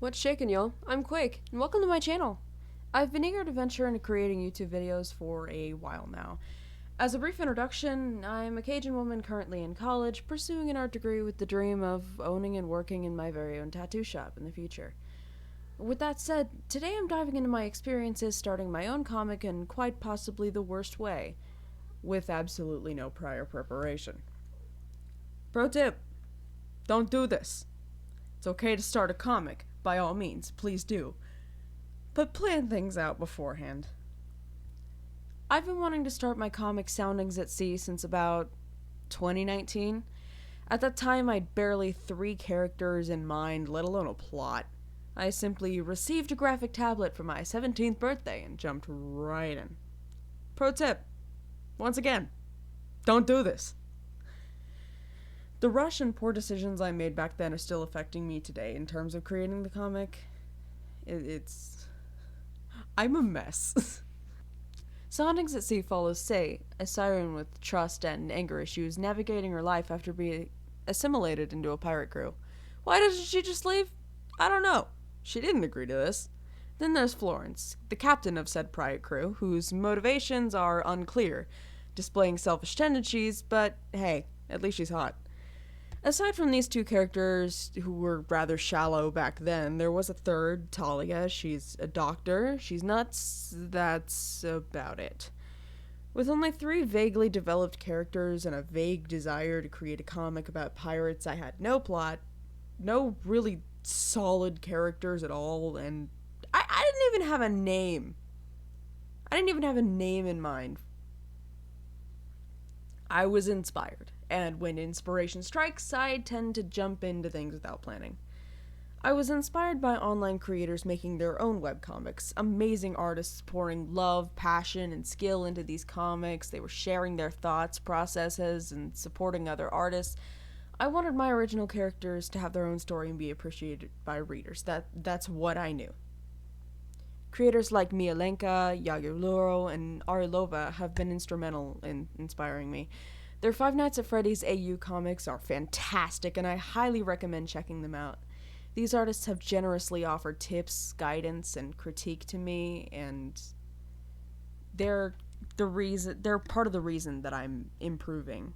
What's shaking, y'all? I'm Quake, and welcome to my channel. I've been eager to venture into creating YouTube videos for a while now. As a brief introduction, I'm a Cajun woman currently in college, pursuing an art degree with the dream of owning and working in my very own tattoo shop in the future. With that said, today I'm diving into my experiences starting my own comic in quite possibly the worst way, with absolutely no prior preparation. Pro tip: don't do this. It's okay to start a comic, by all means, please do. But plan things out beforehand. I've been wanting to start my comic Soundings at Sea since about 2019. At that time, I'd barely 3 characters in mind, let alone a plot. I simply received a graphic tablet for my 17th birthday and jumped right in. Pro tip: once again, don't do this. The rush and poor decisions I made back then are still affecting me today in terms of creating the comic. I'm a mess. Soundings at Sea follows Say, a siren with trust and anger issues, navigating her life after being assimilated into a pirate crew. Why doesn't she just leave? I don't know. She didn't agree to this. Then there's Florence, the captain of said pirate crew, whose motivations are unclear, displaying selfish tendencies, but hey, at least she's hot. Aside from these 2 characters, who were rather shallow back then, there was a third, Talia. She's a doctor. She's nuts. That's about it. With only 3 vaguely developed characters and a vague desire to create a comic about pirates, I had no plot, no really solid characters at all, and I didn't even have a name. I didn't even have a name in mind. I was inspired, and when inspiration strikes, I tend to jump into things without planning. I was inspired by online creators making their own webcomics, amazing artists pouring love, passion, and skill into these comics. They were sharing their thoughts, processes, and supporting other artists. I wanted my original characters to have their own story and be appreciated by readers. That's what I knew. Creators like Mialenka, Yagurluro, and Arilova have been instrumental in inspiring me. Their Five Nights at Freddy's AU comics are fantastic, and I highly recommend checking them out. These artists have generously offered tips, guidance, and critique to me, and they're part of the reason that I'm improving.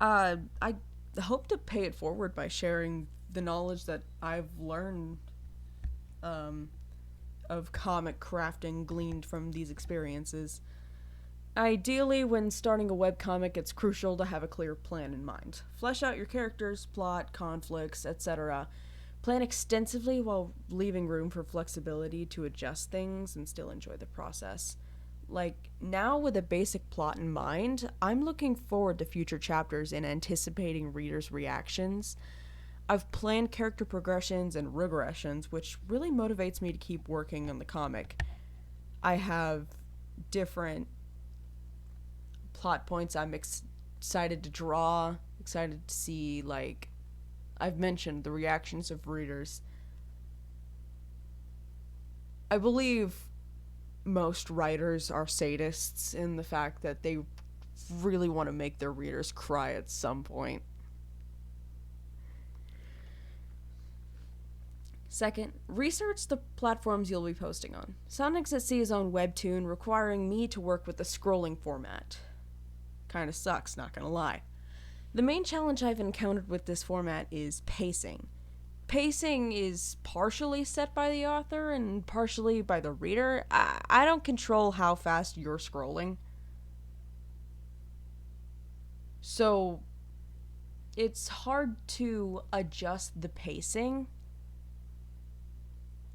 I hope to pay it forward by sharing the knowledge that I've learned of comic crafting gleaned from these experiences. Ideally, when starting a webcomic, it's crucial to have a clear plan in mind. Flesh out your characters, plot, conflicts, etc. Plan extensively while leaving room for flexibility to adjust things and still enjoy the process. Like, now with a basic plot in mind, I'm looking forward to future chapters and anticipating readers' reactions. I've planned character progressions and regressions, which really motivates me to keep working on the comic. I have different plot points I'm excited to draw, excited to see, like I've mentioned, the reactions of readers. I believe most writers are sadists in the fact that they really want to make their readers cry at some point. Second, research the platforms you'll be posting on. Soundings at Sea is on Webtoon, requiring me to work with the scrolling format. Kinda sucks, not gonna lie. The main challenge I've encountered with this format is pacing. Pacing is partially set by the author and partially by the reader. I don't control how fast you're scrolling. So, it's hard to adjust the pacing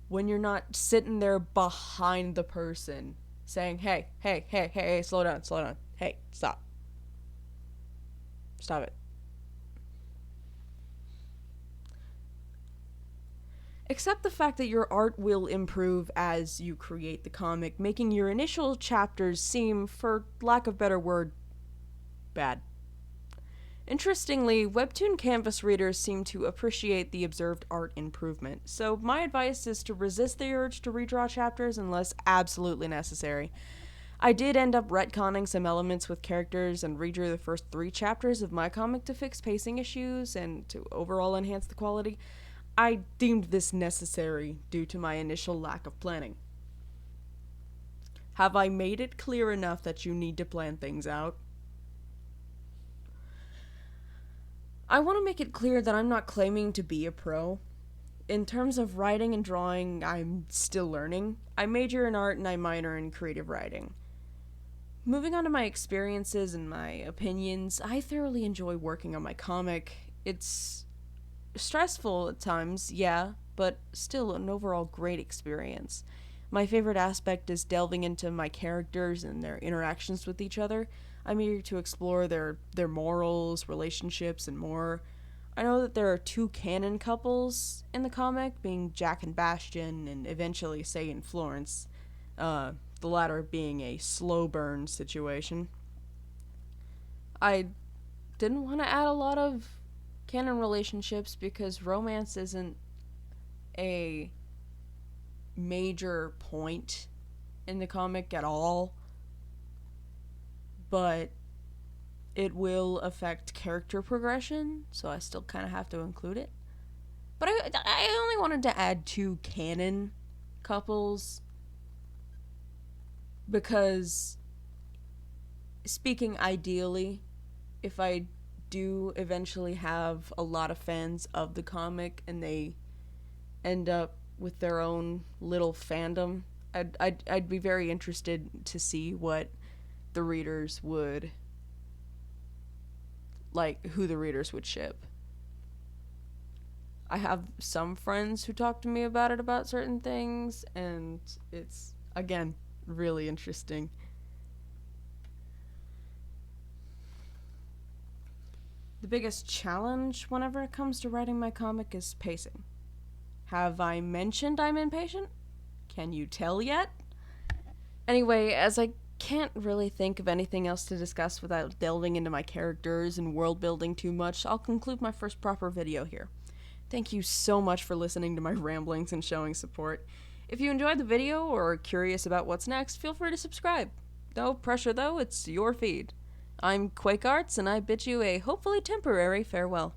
when you're not sitting there behind the person saying, hey, slow down, hey, stop it. Accept the fact that your art will improve as you create the comic, making your initial chapters seem, for lack of a better word, bad. Interestingly, Webtoon Canvas readers seem to appreciate the observed art improvement, so my advice is to resist the urge to redraw chapters unless absolutely necessary. I did end up retconning some elements with characters and redrew the first 3 chapters of my comic to fix pacing issues and to overall enhance the quality. I deemed this necessary due to my initial lack of planning. Have I made it clear enough that you need to plan things out? I want to make it clear that I'm not claiming to be a pro. In terms of writing and drawing, I'm still learning. I major in art and I minor in creative writing. Moving on to my experiences and my opinions, I thoroughly enjoy working on my comic. It's stressful at times, yeah, but still an overall great experience. My favorite aspect is delving into my characters and their interactions with each other. I'm eager to explore their morals, relationships, and more. I know that there are 2 canon couples in the comic, being Jack and Bastion, and eventually Say and Florence. The latter being a slow burn situation. I didn't want to add a lot of canon relationships because romance isn't a major point in the comic at all, but it will affect character progression, so I still kind of have to include it. But I only wanted to add 2 canon couples because, speaking ideally, if I do eventually have a lot of fans of the comic and they end up with their own little fandom, I'd be very interested to see what the readers would like, who the readers would ship. I have some friends who talk to me about certain things, and it's, again, really interesting. The biggest challenge whenever it comes to writing my comic is pacing. Have I mentioned I'm impatient? Can you tell yet? Anyway, as I can't really think of anything else to discuss without delving into my characters and world building too much, I'll conclude my first proper video here. Thank you so much for listening to my ramblings and showing support. If you enjoyed the video or are curious about what's next, feel free to subscribe. No pressure though, it's your feed. I'm Quake Arts, and I bid you a hopefully temporary farewell.